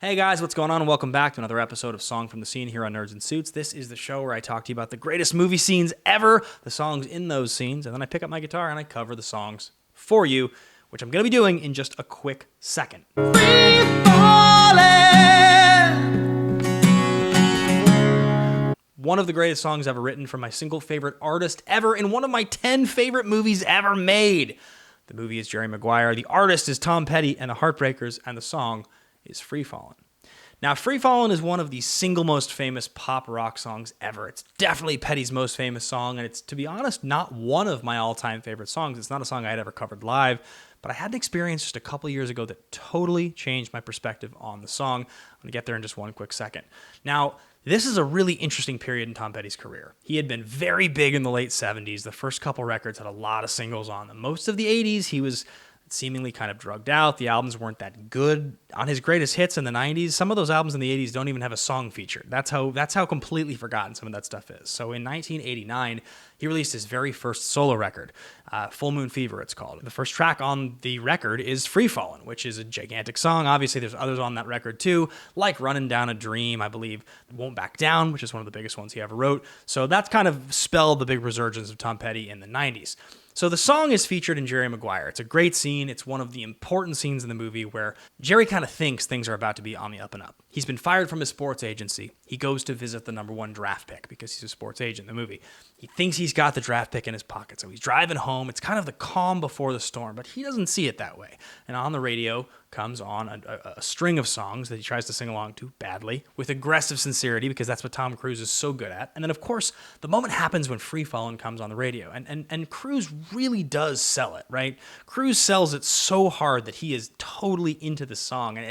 Hey guys, what's going on? Welcome back to another episode of Song from the Scene here on Nerds and Suits. This is the show where I talk to you about the greatest movie scenes ever, the songs in those scenes, and then I pick up my guitar and I cover the songs for you, which I'm going to be doing in just a quick second. Free falling! One of the greatest songs ever written from my single favorite artist ever in one of my 10 favorite movies ever made. The movie is Jerry Maguire, the artist is Tom Petty and the Heartbreakers, and the song is Free Fallin'. Now, Free Fallin' is one of the single most famous pop rock songs ever. It's definitely Petty's most famous song, and it's, to be honest, not one of my all-time favorite songs. It's not a song I had ever covered live, but I had an experience just a couple years ago that totally changed my perspective on the song. I'm going to get there in just one quick second. Now, this is a really interesting period in Tom Petty's career. He had been very big in the late 70s. The first couple records had a lot of singles on them. Most of the 80s, he was seemingly kind of drugged out. The albums weren't that good. On his greatest hits in the 90s, some of those albums in the 80s don't even have a song featured. That's how completely forgotten some of that stuff is. So in 1989, he released his very first solo record, Full Moon Fever it's called. The first track on the record is Free Fallin', which is a gigantic song. Obviously, there's others on that record too, like Runnin' Down a Dream, I believe, Won't Back Down, which is one of the biggest ones he ever wrote. So that's kind of spelled the big resurgence of Tom Petty in the 90s. So the song is featured in Jerry Maguire. It's a great scene. It's one of the important scenes in the movie where Jerry kind of thinks things are about to be on the up and up. He's been fired from his sports agency. He goes to visit the number one draft pick because he's a sports agent in the movie. He thinks he's got the draft pick in his pocket. So he's driving home. It's kind of the calm before the storm, but he doesn't see it that way. And on the radio comes on a string of songs that he tries to sing along to badly with aggressive sincerity because that's what Tom Cruise is so good at. And then, of course, the moment happens when Free Fallin' comes on the radio. And Cruise really does sell it, right? Cruise sells it so hard that he is totally into the song. And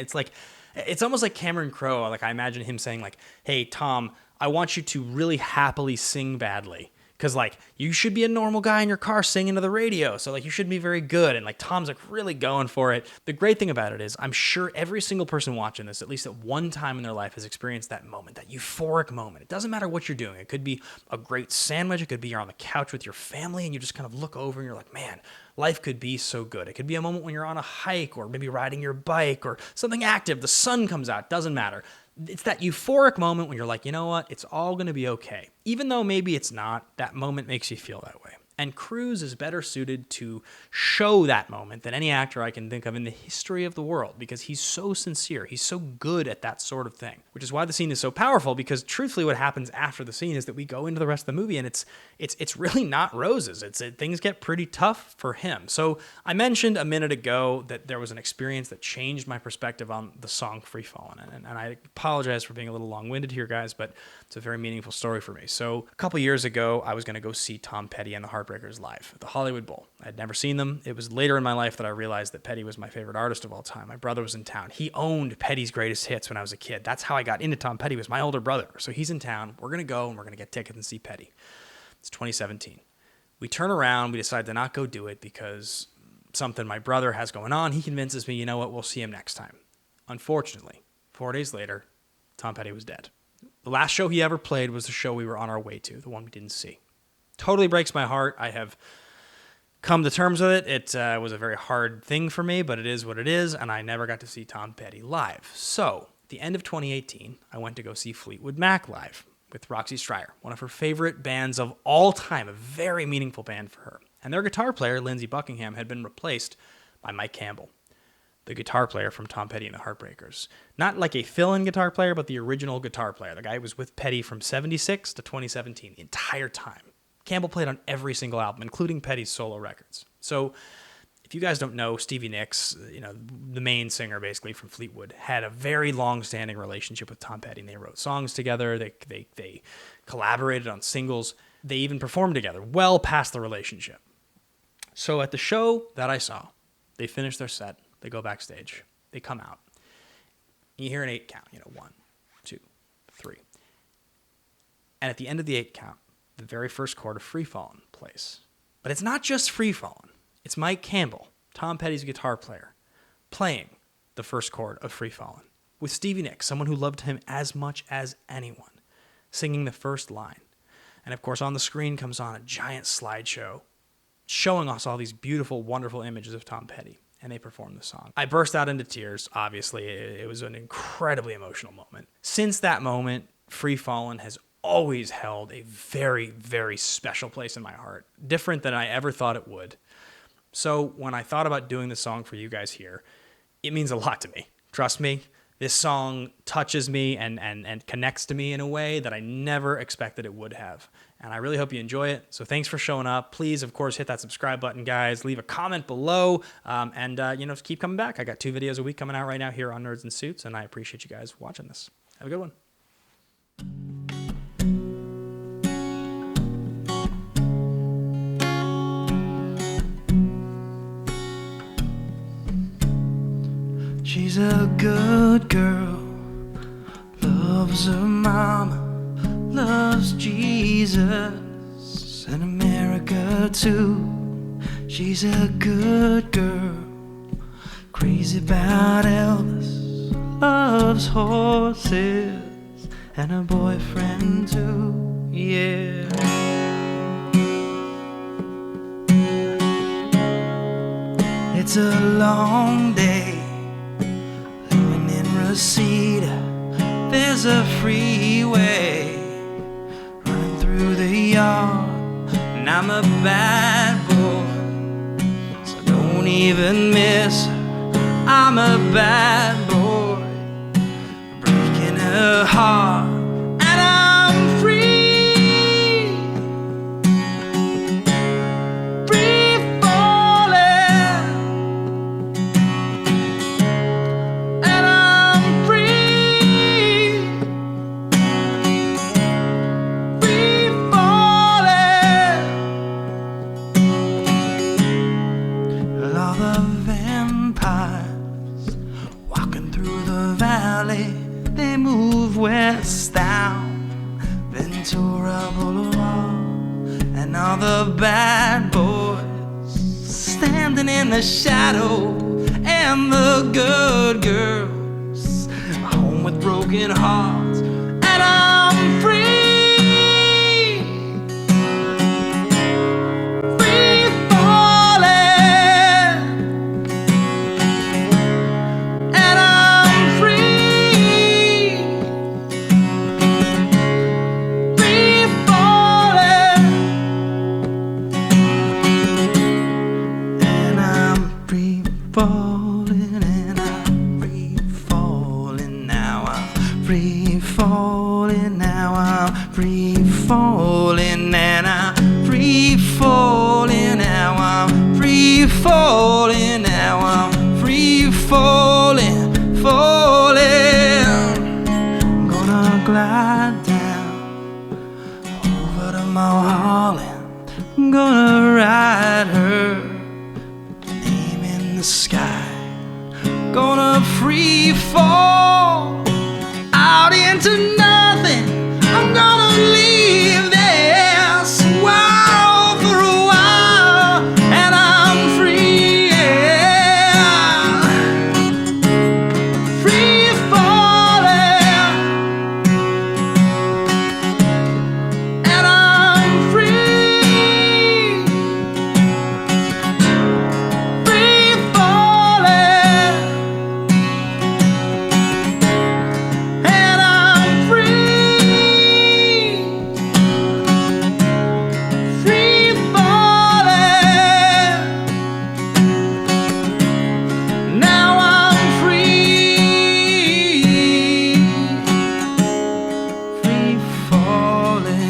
it's almost like Cameron Crowe. Like, I imagine him saying, like, hey, Tom, I want you to really happily sing badly. Because, like, you should be a normal guy in your car singing to the radio. So, like, you should be very good. And, like, Tom's, like, really going for it. The great thing about it is I'm sure every single person watching this, at least at one time in their life, has experienced that moment, that euphoric moment. It doesn't matter what you're doing. It could be a great sandwich. It could be you're on the couch with your family and you just kind of look over and you're like, man, life could be so good. It could be a moment when you're on a hike or maybe riding your bike or something active. The sun comes out. Doesn't matter. It's that euphoric moment when you're like, you know what? It's all going to be okay. Even though maybe it's not, that moment makes you feel that way. And Cruise is better suited to show that moment than any actor I can think of in the history of the world because he's so sincere. He's so good at that sort of thing, which is why the scene is so powerful because truthfully what happens after the scene is that we go into the rest of the movie and it's really not roses. Things get pretty tough for him. So I mentioned a minute ago that there was an experience that changed my perspective on the song Free Fallin'. And I apologize for being a little long-winded here, guys, but it's a very meaningful story for me. So a couple years ago, I was going to go see Tom Petty and the Heartbreakers live at the Hollywood Bowl. I'd never seen them. It was later in my life that I realized that Petty was my favorite artist of all time. My brother was in town. He owned Petty's greatest hits when I was a kid. That's how I got into Tom Petty, was my older brother. So he's in town. We're going to go and we're going to get tickets and see Petty. It's 2017. We turn around. We decide to not go do it because something my brother has going on. He convinces me, you know what, we'll see him next time. Unfortunately, 4 days later, Tom Petty was dead. The last show he ever played was the show we were on our way to, the one we didn't see. Totally breaks my heart. I have come to terms with it. It was a very hard thing for me, but it is what it is, and I never got to see Tom Petty live. So, at the end of 2018, I went to go see Fleetwood Mac live with Roxy Stryer, one of her favorite bands of all time, a very meaningful band for her. And their guitar player, Lindsey Buckingham, had been replaced by Mike Campbell, the guitar player from Tom Petty and the Heartbreakers. Not like a fill-in guitar player, but the original guitar player. The guy who was with Petty from 76 to 2017, the entire time. Campbell played on every single album, including Petty's solo records. So, if you guys don't know, Stevie Nicks, the main singer basically from Fleetwood, had a very long-standing relationship with Tom Petty, and they wrote songs together. They collaborated on singles. They even performed together, well past the relationship. So, at the show that I saw, they finished their set. They go backstage. They come out. You hear an 8 count. 1, 2, 3. And at the end of the 8 count, the very first chord of Free Fallin' plays. But it's not just Free Fallin'. It's Mike Campbell, Tom Petty's guitar player, playing the first chord of Free Fallin', with Stevie Nicks, someone who loved him as much as anyone, singing the first line. And of course, on the screen comes on a giant slideshow showing us all these beautiful, wonderful images of Tom Petty. and they performed the song. I burst out into tears, obviously. It was an incredibly emotional moment. Since that moment, Free Fallin' has always held a very, very special place in my heart, different than I ever thought it would. So when I thought about doing this song for you guys here, it means a lot to me. Trust me, this song touches me and connects to me in a way that I never expected it would have. And I really hope you enjoy it. So thanks for showing up. Please, of course, hit that subscribe button, guys. Leave a comment below. Just keep coming back. I got 2 videos a week coming out right now here on Nerds in Suits, and I appreciate you guys watching this. Have a good one. She's a good girl, loves her mama, loves Jesus and America too. She's a good girl, crazy about Elvis, loves horses and a boyfriend too, yeah. It's a long day living in Reseda. There's a freeway running through the yard, and I'm a bad boy, so don't even miss her. I'm a bad boy, breaking her heart, and I'm free, free falling, and I'm free, free falling. All the vampires walking through the valley, they move westbound, Ventura Boulevard, and all the bad boys standing in the shadow, and the good girls home with broken hearts, and I'm free, free falling, and I'm free, free falling, and I'm free falling, and I'm free falling now. I'm free falling now. I'm free falling, and I'm free falling now. I'm free falling now. I'm free falling, falling. I'm gonna glide down over to Mulholland. I'm gonna ride her, name in the sky. Gonna free fall out into nothing. I'm gonna leave this world for a while, and I'm free, yeah. Free falling, and I'm free, free falling, and I'm free, free falling. Now I'm free, free falling,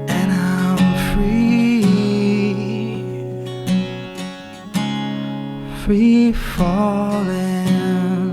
and I'm free, free falling.